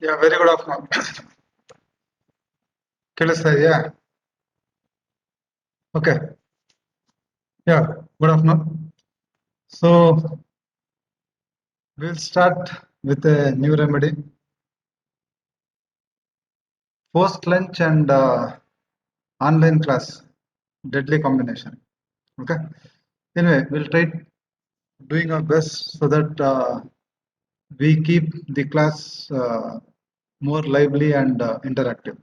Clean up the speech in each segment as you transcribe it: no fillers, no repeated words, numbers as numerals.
Yeah, very good afternoon. ಕೇಳಿಸ್ತಾ ಇದೆಯಾ? Okay. Yeah, good afternoon. So we'll start with a new remedy. Post lunch and online class, deadly combination. Okay. Anyway, we'll try doing our best so that we keep the class more lively and interactive.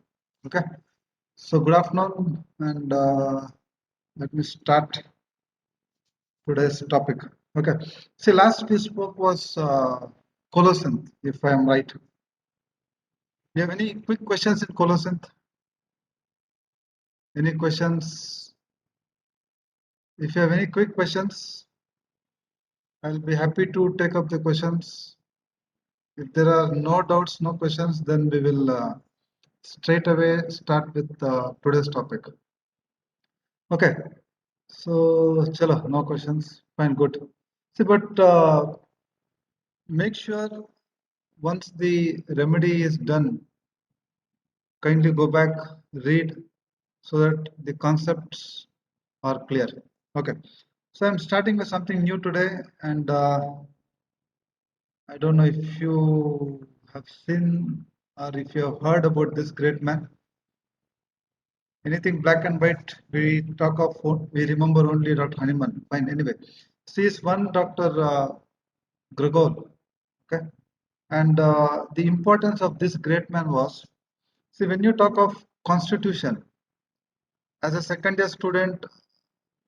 Okay. So good afternoon, and let me start today's topic. Okay. See, last we spoke was Colosynth, if I am right. You have any quick questions in Colosynth? Any questions? If you have any quick questions, I'll be happy to take up the questions. If there are no doubts, no questions, then we will straight away start with today's topic. Okay. So, chalo, no questions. Fine, good. See, but make sure once the remedy is done, kindly go back, read so that the concepts are clear. Okay. So I'm starting with something new today, and I don't know if you have seen or if you have heard about this great man. Anything black and white, we talk of, we remember only Dr. Hanuman. Fine, anyway. See, is one Dr. Gregor. Okay. And the importance of this great man was, see, when you talk of constitution, as a second year student,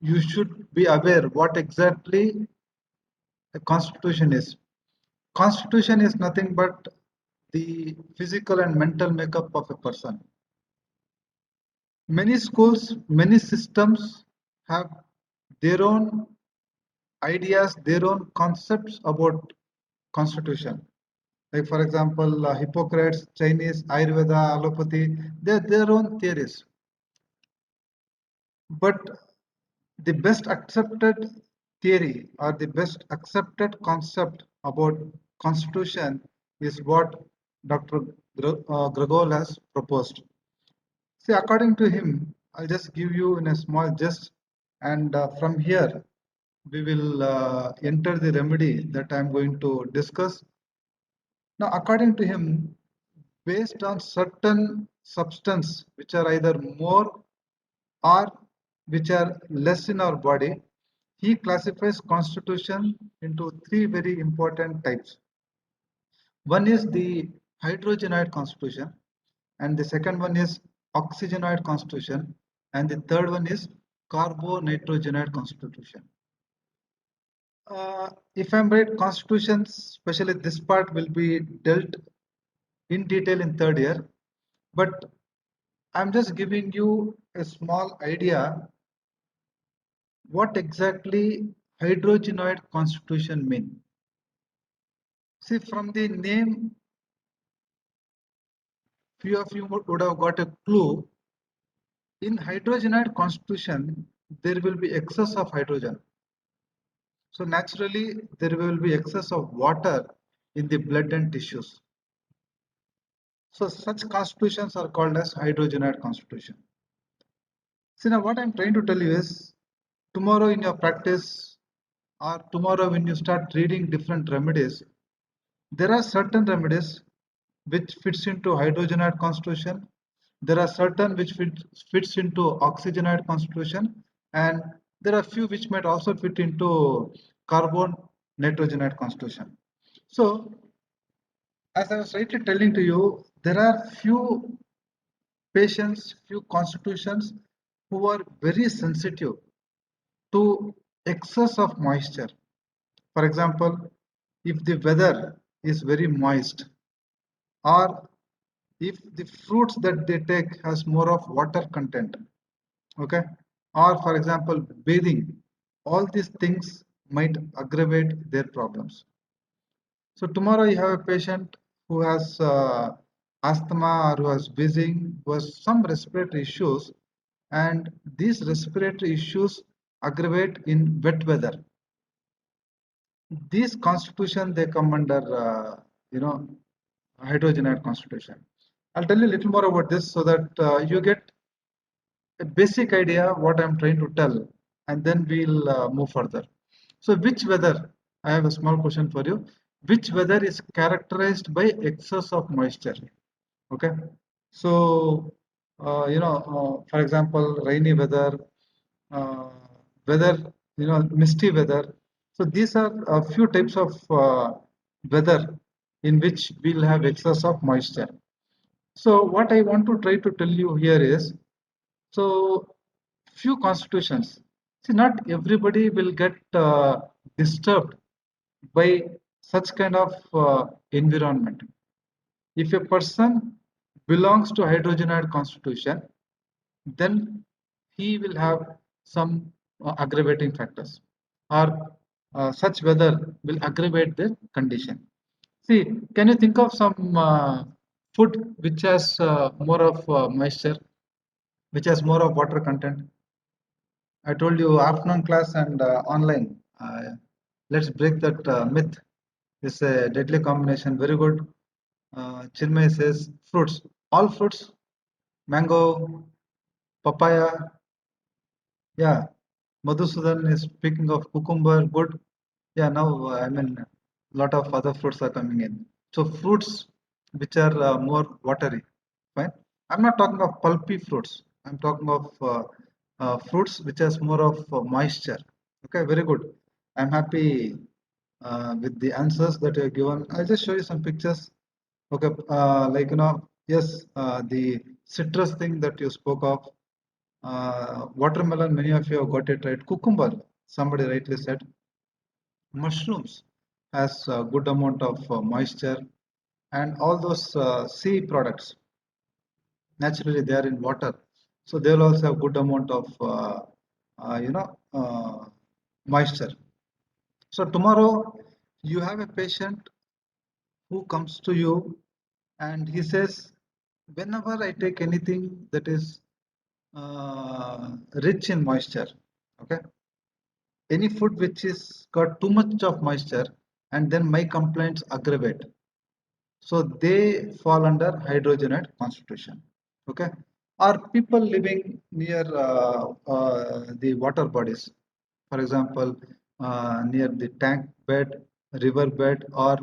you should be aware what exactly a constitution is. Constitution is nothing but the physical and mental makeup of a person. Many schools, many systems have their own ideas, their own concepts about constitution. Like for example, Hippocrates, Chinese, Ayurveda, allopathy, they have their own theories. But the best accepted theory or the best accepted concept about constitution is what Dr. Gregor has proposed. See, according to him, I'll just give you in a small gist, and from here we will enter the remedy that I'm going to discuss. Now, according to him, based on certain substance which are either more or which are less in our body, he classifies constitution into three very important types. One is the hydrogenoid constitution, and the second one is oxygenoid constitution, and the third one is carbonitrogenide constitution. If I'm right, constitutions, especially this part, will be dealt in detail in third year, but I'm just giving you a small idea what exactly hydrogenoid constitution mean. See, from the name, few of you would have got a clue. In hydrogenoid constitution, there will be excess of hydrogen. So naturally, there will be excess of water in the blood and tissues. So such constitutions are called as hydrogenoid constitution. See, now what I'm trying to tell you is, tomorrow in your practice or tomorrow when you start reading different remedies, there are certain remedies which fits into hydrogenoid constitution. There are certain which fits into oxygenoid constitution, and there are few which might also fit into carbon nitrogenide constitution. So, as I was rightly telling to you, there are few patients, few constitutions who are very sensitive to excess of moisture. For example, if the weather is very moist, or if the fruits that they take has more of water content, okay, or for example bathing, all these things might aggravate their problems. So tomorrow you have a patient who has asthma or who has wheezing, who has some respiratory issues, and these respiratory issues aggravate in wet weather. These constitution they come under you know hydrogenide constitution. I'll tell you a little more about this so that you get a basic idea what I'm trying to tell, and then we'll move further. So, which weather? I have a small question for you. Which weather is characterized by excess of moisture? Okay, so for example, rainy weather, uh, weather, misty weather. So these are a few types of weather in which we'll have excess of moisture. So what I want to try to tell you here is, so few constitutions. See, not everybody will get disturbed by such kind of environment. If a person belongs to hydrogenide constitution, then he will have some aggravating factors, or such weather will aggravate the condition. See, can you think of some food which has more of moisture, which has more of water content? I told you afternoon class and online. Let's break that myth. It's a deadly combination. Very good. Chinmay says fruits. All fruits, mango, papaya. Yeah. Madhusudan is speaking of cucumber. Good. Yeah. Now, I mean, a lot of other fruits are coming in. So, fruits which are more watery. Fine. I'm not talking of pulpy fruits. I'm talking of fruits which has more of moisture. Okay, very good. I'm happy with the answers that you have given. I'll just show you some pictures. Okay, yes, the citrus thing that you spoke of, watermelon, many of you have got it right. Cucumber, somebody rightly said. Mushrooms has a good amount of moisture, and all those sea products, naturally they are in water, so they will also have good amount of moisture. So tomorrow you have a patient who comes to you and he says, whenever I take anything that is rich in moisture, okay, any food which is got too much of moisture, and then my complaints aggravate, so they fall under hydrogenate constitution. Okay, are people living near the water bodies, for example, near the tank bed, river bed, or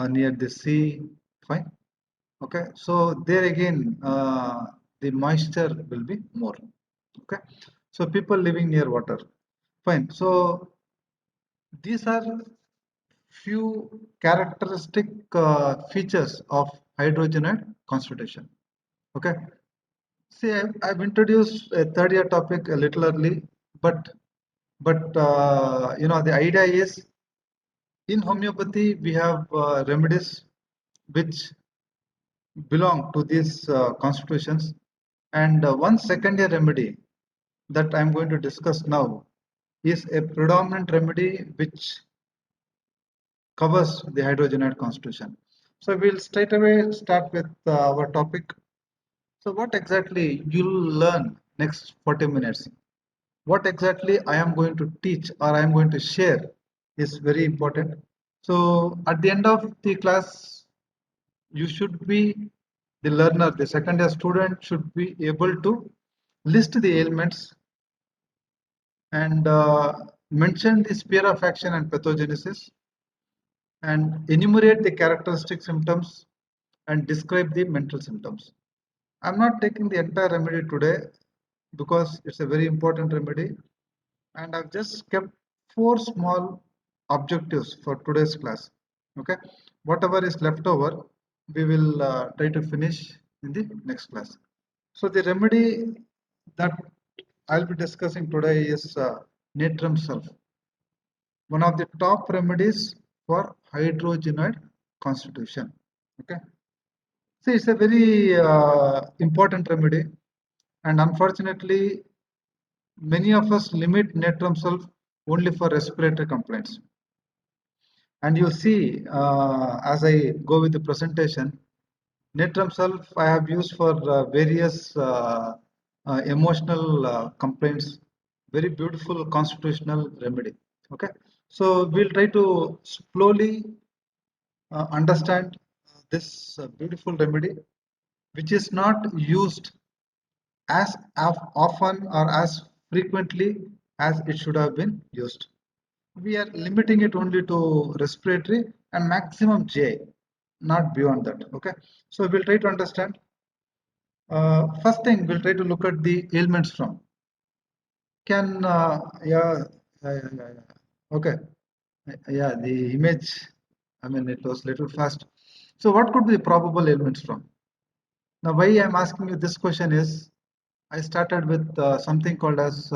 near the sea? Fine. Okay, so there again the moisture will be more. Okay, so people living near water. Fine. So these are few characteristic features of hydrogenate constitution. Okay. See, I've introduced a third year topic a little early, but the idea is in homeopathy we have remedies which belong to these constitutions, and one second year remedy that I'm going to discuss now is a predominant remedy which covers the hydrogenate constitution. So we'll straight away start with our topic. So what exactly you'll learn next 40 minutes? What exactly I am going to teach or I am going to share is very important. So at the end of the class, you should be the learner, the second year student should be able to list the ailments and mention the sphere of action and pathogenesis and enumerate the characteristic symptoms and describe the mental symptoms. I'm not taking the entire remedy today because it's a very important remedy, and I've just kept four small objectives for today's class. Okay, whatever is left over, we will try to finish in the next class. So the remedy that I'll be discussing today is natrum sulf, one of the top remedies for hydrogenoid constitution. Okay, see, it's a very important remedy, and unfortunately, many of us limit natrum sulf only for respiratory complaints. And you see, as I go with the presentation, natrum sulf I have used for various emotional complaints. Very beautiful constitutional remedy. Okay, so we'll try to slowly understand this beautiful remedy, which is not used as often or as frequently as it should have been used. We are limiting it only to respiratory and maximum J, not beyond that. Okay, so we'll try to understand. First thing, we'll try to look at the ailments from. Can okay, yeah, the image. I mean, it was little fast. So, what could be the probable ailments from? Now, why I'm asking you this question is, I started with something called as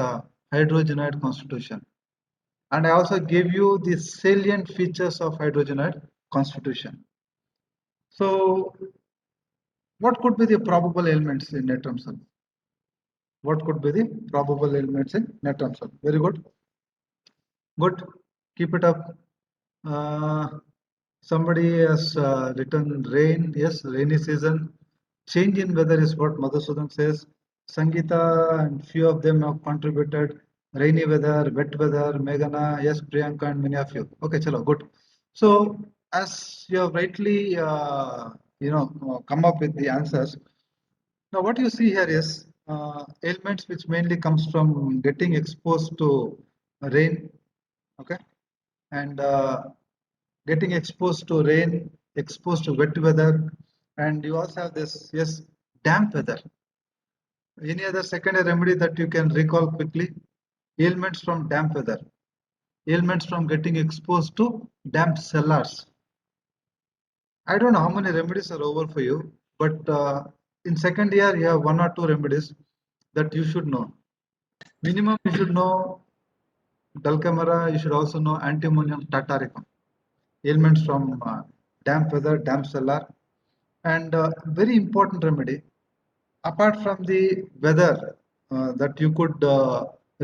hydrogenoid constitution, and I also gave you the salient features of hydrogenoid constitution. So, what could be the probable ailments in natrium sulfur? What could be the probable ailments in natrium sulfur? Very good. Good. Keep it up. Uh, Somebody has written rain. Yes, rainy season. Change in weather is what Madhusudan says. Sangeeta and few of them have contributed. Rainy weather, wet weather, Meghana, yes, Priyanka and many of you. Okay, chalo, good. So as you have rightly, come up with the answers. Now what you see here is ailments which mainly comes from getting exposed to rain. Okay, and getting exposed to rain, exposed to wet weather, and you also have this, yes, damp weather. Any other secondary remedy that you can recall quickly? Ailments from damp weather, ailments from getting exposed to damp cellars. I don't know how many remedies are over for you, but in second year you have one or two remedies that you should know. Minimum you should know dulcamara, you should also know antimonium tartaricum, ailments from damp weather, damp cellar, and very important remedy. Apart from the weather that you could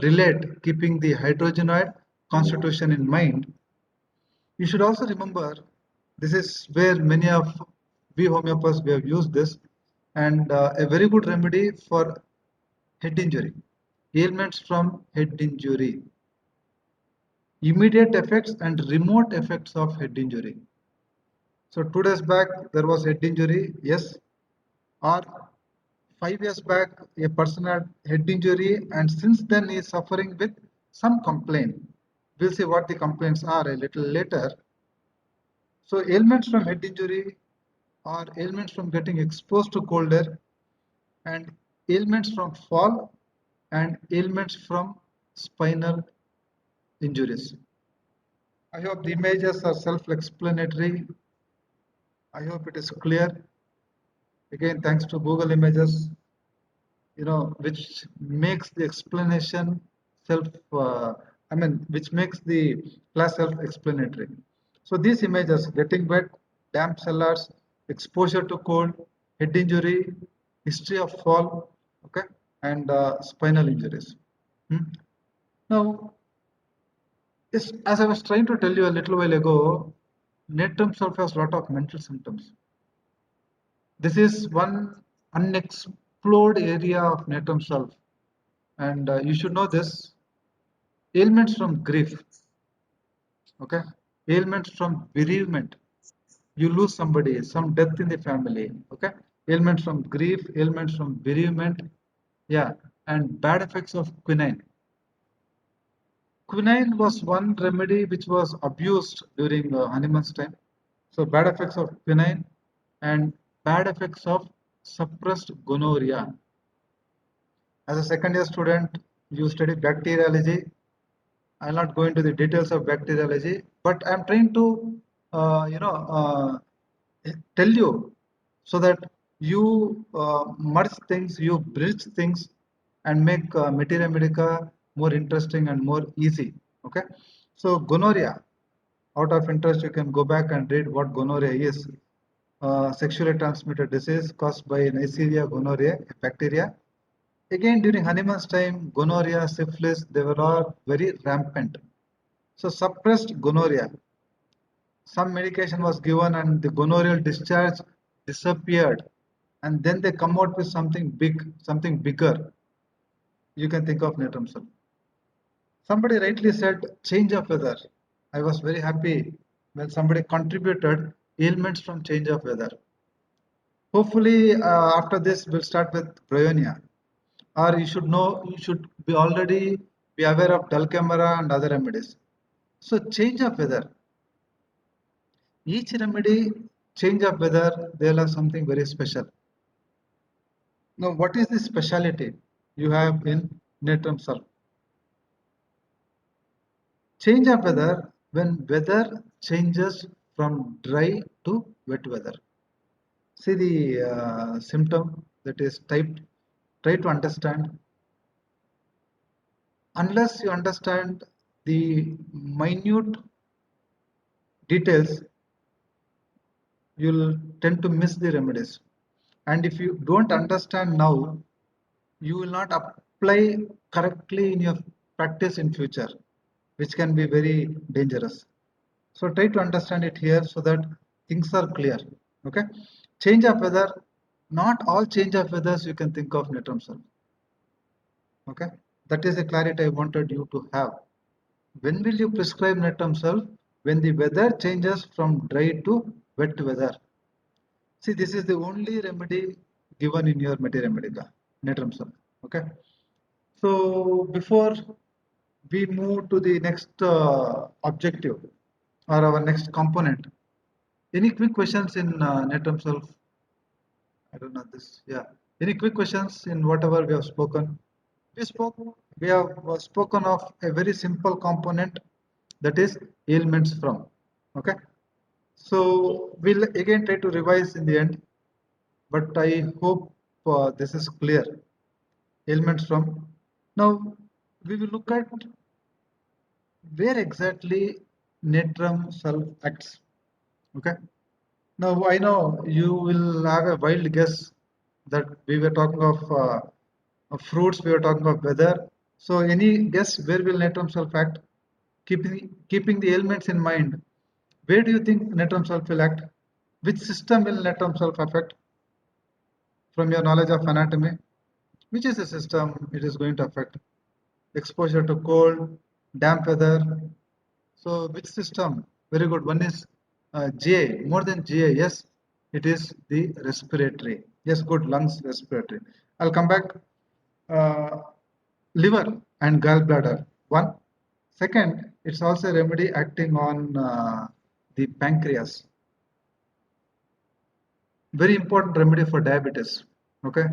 relate, keeping the hydrogenoid constitution in mind, you should also remember this is where many of we homeopaths we have used this, and a very good remedy for head injury, ailments from head injury, immediate effects and remote effects of head injury. So 2 days back there was head injury, yes, or 5 years back a person had head injury and since then he is suffering with some complaint. We'll see what the complaints are a little later. So ailments from head injury or ailments from getting exposed to cold air and ailments from fall and ailments from spinal injuries. I hope the images are self-explanatory. I hope it is clear. Again, thanks to Google Images, which makes the explanation self, which makes the class self-explanatory. So these images, getting wet, damp cellars, exposure to cold, head injury, history of fall, okay, and spinal injuries. Hmm. Now, as I was trying to tell you a little while ago, natrium sulfate has a lot of mental symptoms. This is one unexplored area of natrium sulfate, and you should know this. Ailments from grief, okay, ailments from bereavement, you lose somebody, some death in the family, okay, ailments from grief, ailments from bereavement, yeah, and bad effects of quinine. Quinine was one remedy which was abused during Hahnemann's time. So bad effects of quinine and bad effects of suppressed gonorrhea. As a second year student, you study bacteriology. I'll not go into the details of bacteriology, but I'm trying to, tell you so that you merge things, you bridge things, and make Materia Medica more interesting and more easy. Okay, so gonorrhea. Out of interest, you can go back and read what gonorrhea is. Sexually transmitted disease caused by Neisseria gonorrhea, a bacteria. Again, during Hahnemann's time, gonorrhea, syphilis, they were all very rampant. So suppressed gonorrhea. Some medication was given and the gonorrheal discharge disappeared. And then they come out with something big, something bigger. You can think of natrium sulfate. Somebody rightly said change of weather. I was very happy when somebody contributed ailments from change of weather. Hopefully, after this, we'll start with bryonia. Or you should be already be aware of dulcamara and other remedies. So change of weather. Each remedy, change of weather, they'll have something very special. Now, what is the speciality you have in natrum sulph? Change of weather when weather changes from dry to wet weather. See the symptom that is typed. Try to understand. Unless you understand the minute details, you'll tend to miss the remedies. And if you don't understand now, you will not apply correctly in your practice in future, which can be very dangerous. So try to understand it here so that things are clear. Okay. Change of weather. Not all change of weathers you can think of natrum sulph. Okay. That is the clarity I wanted you to have. When will you prescribe natrum sulph? When the weather changes from dry to wet weather. See, this is the only remedy given in your Materia Medica, natrum sulph. Okay. So before we move to the next objective or our next component, any quick questions in natrum sulph? I don't know this. Yeah. Any quick questions in whatever we have spoken? We spoke. We have spoken of a very simple component, that is ailments from. Okay. So we'll again try to revise in the end, but I hope this is clear. Ailments from. Now we will look at where exactly natrum sulph acts. Okay. Now I know you will have a wild guess that we were talking of fruits, we were talking of weather. So any guess where will natrum sulph act? Keeping the ailments in mind, where do you think natrum sulph will act? Which system will natrum sulph affect from your knowledge of anatomy? Which is the system it is going to affect? Exposure to cold, damp weather. So which system? Very good. One is GI, more than GI. Yes, it is the respiratory. Yes, good. Lungs, respiratory. I'll come back. Uh, Liver and gallbladder. One. Second, it's also a remedy acting on the pancreas. Very important remedy for diabetes. Okay.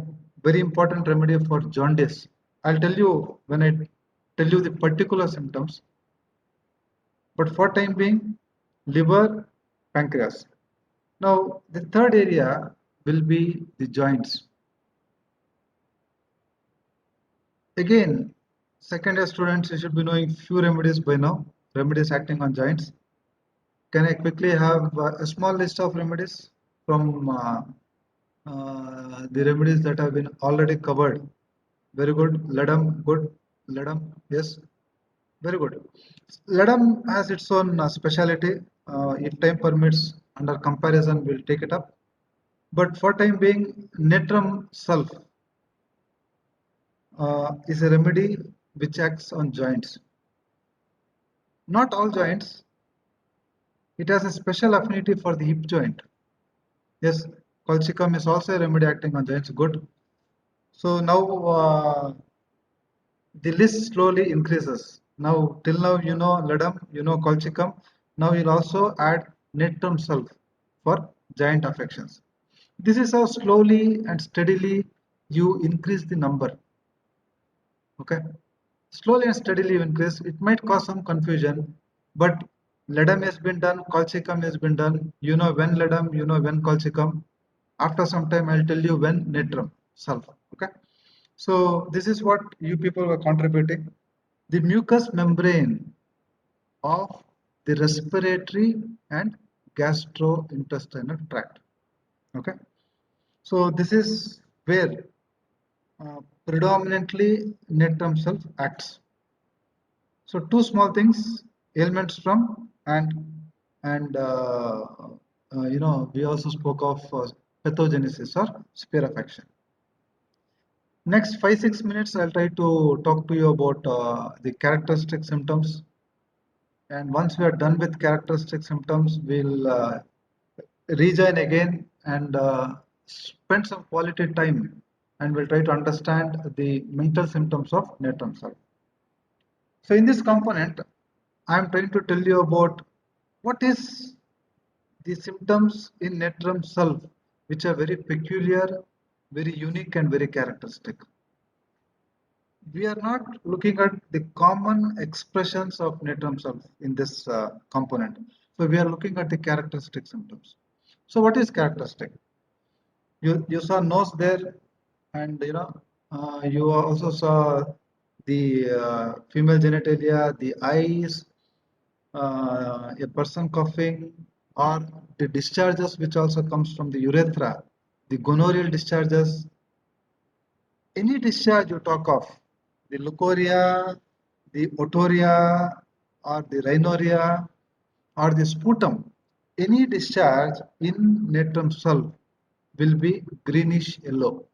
Very important remedy for jaundice. I'll tell you when I tell you the particular symptoms. But for time being, liver, pancreas. Now, the third area will be the joints. Again, second year students, you should be knowing few remedies by now, remedies acting on joints. Can I quickly have a small list of remedies from the remedies that have been already covered? Very good. Ledum, good. Ledum, yes. Very good. Ledum has its own speciality. If time permits, under comparison, we'll take it up. But for time being, natrum sulph is a remedy which acts on joints. Not all joints. It has a special affinity for the hip joint. Yes, colchicum is also a remedy acting on joints. Good. So now the list slowly increases. Now, till now, you know ledum, you know colchicum. Now you'll also add natrum sulph for joint affections. This is how slowly and steadily you increase the number. Okay, slowly and steadily you increase. It might cause some confusion, but ledum has been done, colchicum has been done. You know when ledum, you know when colchicum. After some time, I'll tell you when natrum sulph. Okay. So this is what you people were contributing. The mucous membrane of the respiratory and gastrointestinal tract. Okay. So this is where predominantly natrum sulph acts. So two small things: ailments from and we also spoke of pathogenesis or sphere of action. Next 5-6 minutes, I'll try to talk to you about the characteristic symptoms. And once we are done with characteristic symptoms, we'll rejoin again and spend some quality time, and we'll try to understand the mental symptoms of natrum cell. So in this component, I'm trying to tell you about what is the symptoms in natrum cell, which are very peculiar, very unique, and very characteristic. We are not looking at the common expressions of natrum cell in this component. So we are looking at the characteristic symptoms. So what is characteristic? You saw nose there, and you also saw the female genitalia, the eyes, a person coughing, or the discharges which also comes from the urethra, the gonorrheal discharges, any discharge you talk of, the leukorrhea, the otorrhea, or the rhinorrhea, or the sputum, any discharge in natrum cell will be greenish yellow.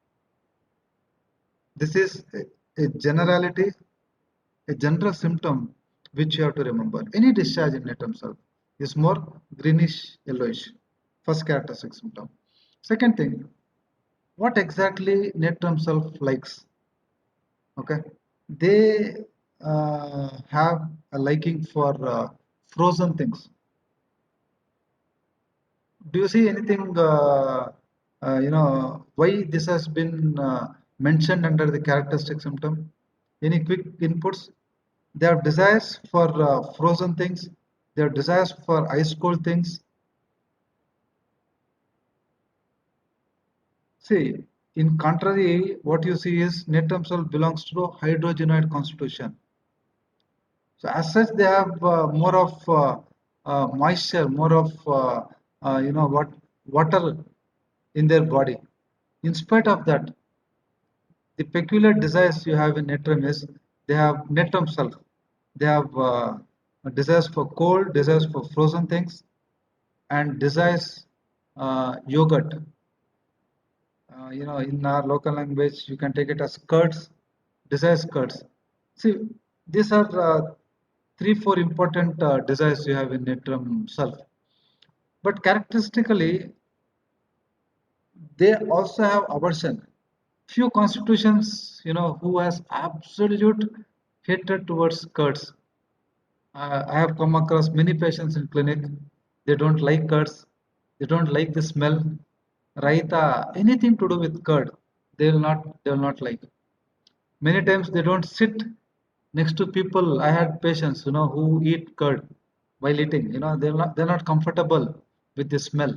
This is a generality, a general symptom which you have to remember. Any discharge in natrum cell is more greenish yellowish. First characteristic symptom. Second thing, what exactly natrum cell likes? Okay, they have a liking for frozen things. Do you see anything? Why this has been mentioned under the characteristic symptom? Any quick inputs? They have desires for frozen things. They have desires for ice cold things. See, in contrary, what you see is natrum cell belongs to hydrogenoid constitution. So as such, they have more of moisture, more of water in their body. In spite of that, the peculiar desires you have in natrum is they have natrum self. They have desires for cold, desires for frozen things, and desires yogurt. In our local language, you can take it as curds, desires curds. See, these are three, four important desires you have in natrum self. But characteristically, they also have aversion. Few constitutions, who has absolute hatred towards curds. I have come across many patients in clinic. They don't like curds. They don't like the smell. Raita, anything to do with curd, they will not like. Many times they don't sit next to people. I had patients, who eat curd while eating. They're not comfortable with the smell.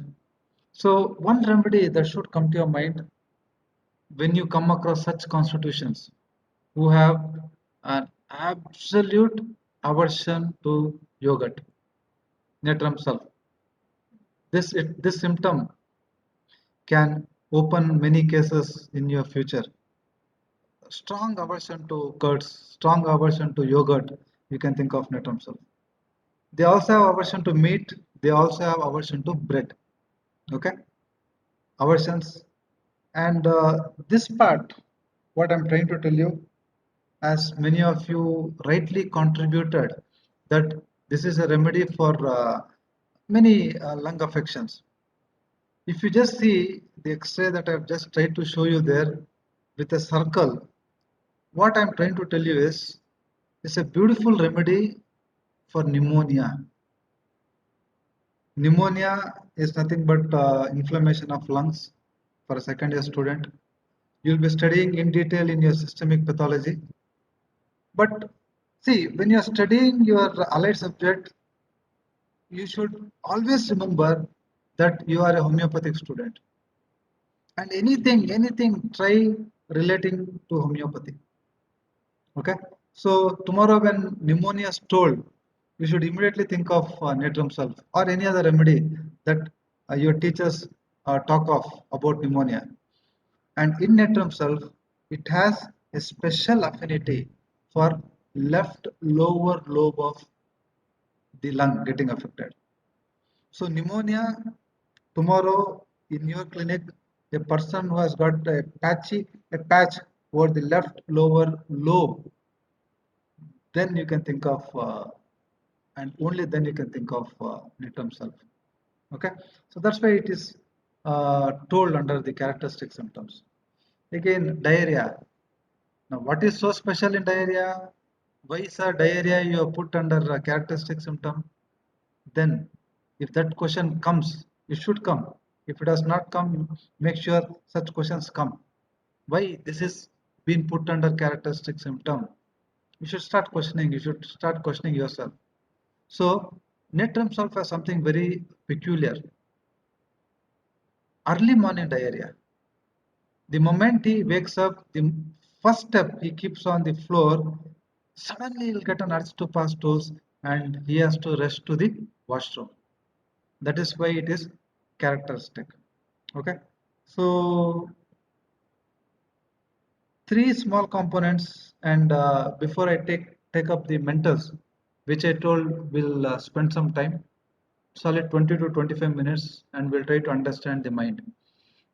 So one remedy that should come to your mind when you come across such constitutions who have an absolute aversion to yogurt, natrum sulf. This symptom can open many cases in your future. Strong aversion to curds, strong aversion to yogurt, you can think of natrum sulf. They also have aversion to meat. They also have aversion to bread. Okay, aversions. And this part, what I'm trying to tell you, as many of you rightly contributed, that this is a remedy for many lung affections. If you just see the X-ray that I've just tried to show you there with a circle, what I'm trying to tell you is it's a beautiful remedy for pneumonia. Pneumonia is nothing but inflammation of lungs for a second year student. You'll be studying in detail in your systemic pathology. But see, when you're studying your allied subject, you should always remember that you are a homeopathic student. And anything, try relating to homeopathy. Okay. So tomorrow when pneumonia is told, you should immediately think of natrum sulf or any other remedy that your teachers talk of about pneumonia. And in natrum sulf, it has a special affinity for left lower lobe of the lung getting affected. So pneumonia, tomorrow in your clinic, a person who has got a patch over the left lower lobe, then you can think of, and only then you can think of natrum sulf. Okay, so that's why it is told under the characteristic symptoms. Again, diarrhea. Now, what is so special in diarrhea? Why is diarrhea you have put under a characteristic symptom? Then, if that question comes, it should come. If it does not come, make sure such questions come. Why this is being put under characteristic symptom? You should start questioning. You should start questioning yourself. So, Natrum sulf has something very peculiar. Early morning diarrhea. The moment he wakes up, the first step he keeps on the floor, suddenly he'll get an urge to pass stools and he has to rush to the washroom. That is why it is characteristic. Okay. So three small components, and before I take up the mentals, which I told will spend some time, solid 20 to 25 minutes, and we'll try to understand the mind.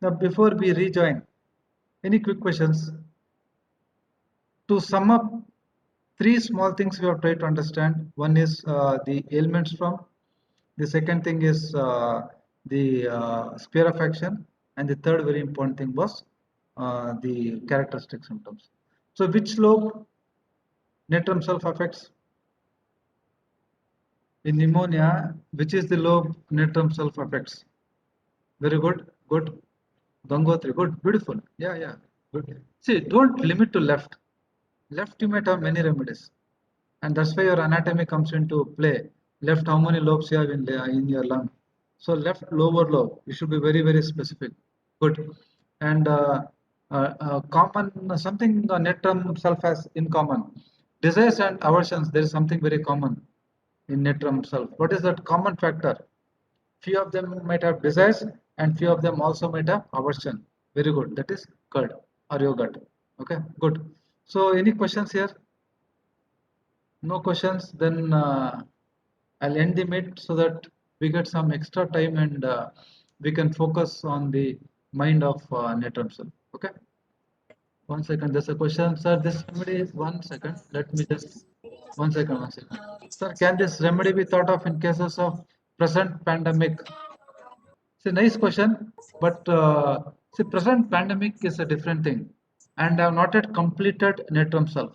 Now, before we rejoin, any quick questions? To sum up, three small things we have tried to understand. One is the ailments from. The second thing is the sphere of action, and the third very important thing was the characteristic symptoms. So, which lobe Natrum self affects in pneumonia? Which is the lobe Natrum self affects? Very good, good. Gangotri, good, beautiful. Yeah, yeah, good. See, don't limit to left. Left, you might have many remedies, and that's why your anatomy comes into play. Left, how many lobes you have in your lung? So left lower lobe, you should be very very specific. Good, and common something Natrum self has in common. Desires and aversions. There is something very common in Natrum self. What is that common factor? Few of them might have desires, and few of them also might have aversion. Very good. That is curd or yogurt. Okay, good. So any questions here? No questions, then I'll end the meet so that we get some extra time and we can focus on the mind of Natram sir. Okay, 1 second. There's a question, sir. This remedy is 1 second. Let me just 1 second, 1 second. Sir, can this remedy be thought of in cases of present pandemic? It's a nice question, but see, present pandemic is a different thing, and I have not yet completed Natram self.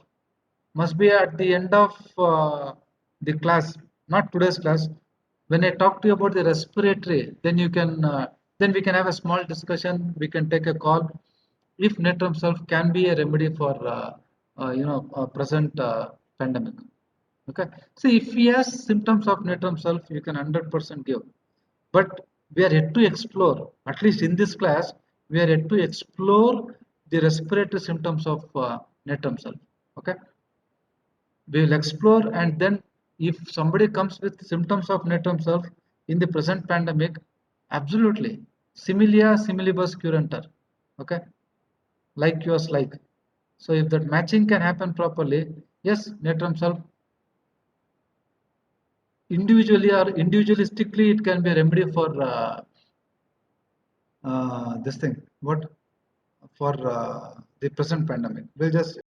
Must be at the end of the class, not today's class. When I talk to you about the respiratory, then you can, then we can have a small discussion. We can take a call if Natrum self can be a remedy for, present pandemic. Okay. See, if he has symptoms of Natrum self, you can 100% give. But we are yet to explore, at least in this class, we are yet to explore the respiratory symptoms of Natrum self. Okay. We will explore, and then if somebody comes with symptoms of Natrum self in the present pandemic, absolutely similia similibus curanter. Okay, like yours like. So if that matching can happen properly, yes, Natrum self individually or individualistically it can be a remedy for this thing. What for the present pandemic? We'll just